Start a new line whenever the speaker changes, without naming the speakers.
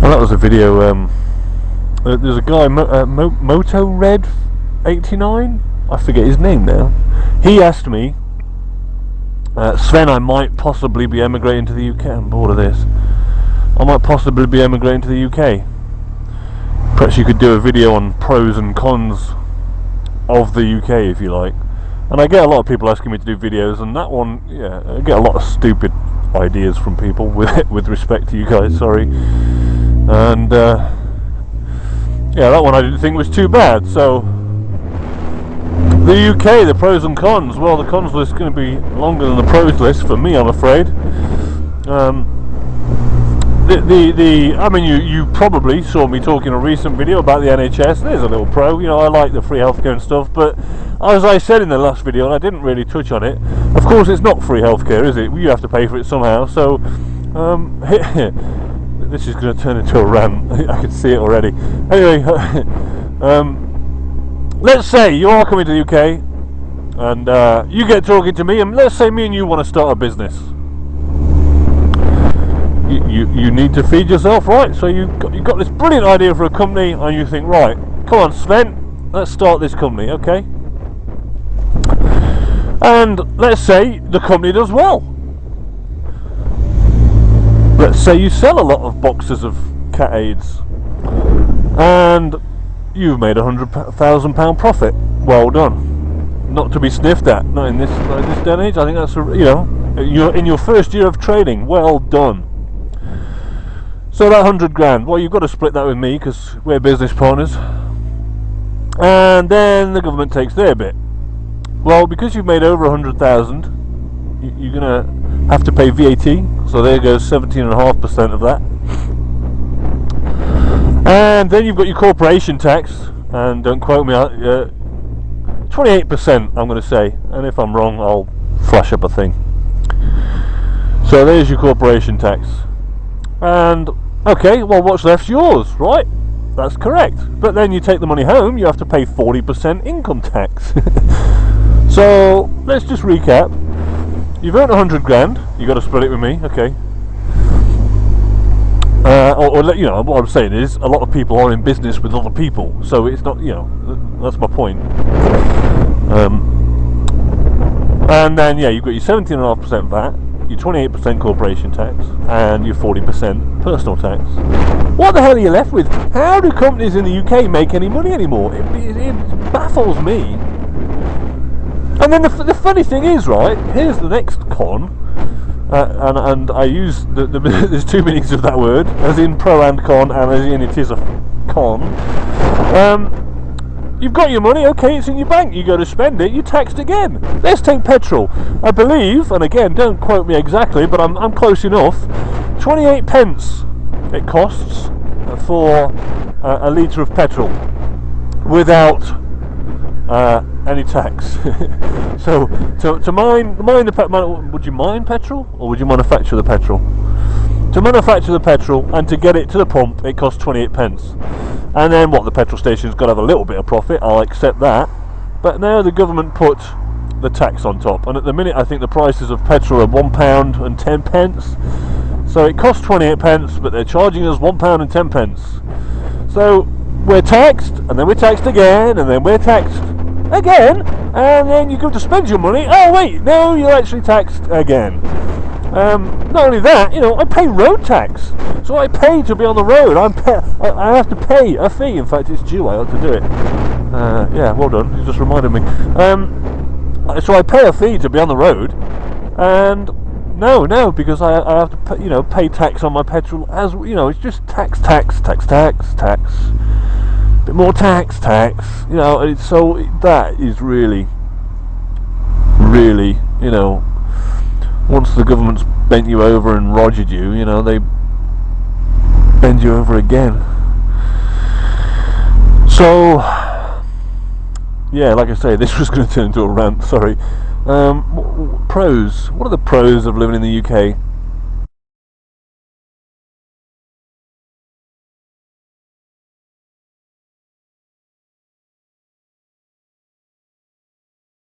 Well, that was a video. There's a guy, Moto Red 89. I forget his name now. He asked me, Sven, I might possibly be emigrating to the UK. I'm bored of this. I might possibly be emigrating to the UK. Perhaps you could do a video on pros and cons of the UK, if you like. And I get a lot of people asking me to do videos, and that one, yeah, I get a lot of stupid ideas from people with respect to you guys. Sorry. And yeah, that one I didn't think was too bad. So the UK, the pros and cons. Well, the cons list is going to be longer than the pros list for me, I'm afraid. I mean, you probably saw me talking in a recent video about the NHS. There's a little pro. You know, I like the free healthcare and stuff, but as I said in the last video, and I didn't really touch on it, of course it's not free healthcare, is it? You have to pay for it somehow. So this is going to turn into a rant. I can see it already. Anyway, let's say you are coming to the UK and you get talking to me, and let's say me and you want to start a business. You need to feed yourself, right? So you've got this brilliant idea for a company, and you think, right, come on, Sven, let's start this company, okay? And let's say the company does well. Let's say you sell a lot of boxes of cat aids, and you've made £100,000 profit. Well done. Not to be sniffed at. Not in this day and age. I think that's you're in your first year of trading. Well done. So that 100 grand, well, you've got to split that with me because we're business partners. And then the government takes their bit. Well, because you've made over 100,000, you're gonna have to pay VAT. So there goes 17.5% of that. And then you've got your corporation tax, and don't quote me, 28%, I'm going to say. And if I'm wrong, I'll flash up a thing. So there's your corporation tax. And okay, well, what's left's yours, right? That's correct. But then you take the money home, you have to pay 40% income tax. So let's just recap. You've earned 100 grand. You got to split it with me, okay? You know, what I'm saying is, a lot of people are in business with other people, so it's not, you know, that's my point. And then, yeah, you've got your 17.5% VAT, your 28% corporation tax, and your 40% personal tax. What the hell are you left with? How do companies in the UK make any money anymore? It baffles me. And then the funny thing is, right, here's the next con, and I use there's two meanings of that word, as in pro and con, and as in it is a con. You've got your money, okay, it's in your bank, you go to spend it, you're taxed again. Let's take petrol. I believe, and again, don't quote me exactly, but I'm close enough, 28 pence it costs for a litre of petrol without any tax. So to mine the petrol, would you mine petrol or would you manufacture the petrol? To manufacture the petrol and to get it to the pump, it costs 28 pence. And then what, the petrol station's got to have a little bit of profit, I'll accept that. But now the government put the tax on top, and at the minute I think the prices of petrol are £1 and 10 pence. So it costs 28 pence, but they're charging us £1 and 10 pence. So we're taxed, and then we're taxed again, and then we're taxed again, and then you go to spend your money. Oh wait, no, you're actually taxed again. Not only that, you know, I pay road tax, so I pay to be on the road. I have to pay a fee. In fact, it's due. I ought to do it. Yeah, well done. You just reminded me. So I pay a fee to be on the road, and no, because I have to pay, pay tax on my petrol. As you know, it's just tax. Bit more tax. So that is really, once the government's bent you over and rogered you, they bend you over again. So, yeah, like I say, this was going to turn into a rant, sorry. Pros. What are the pros of living in the UK?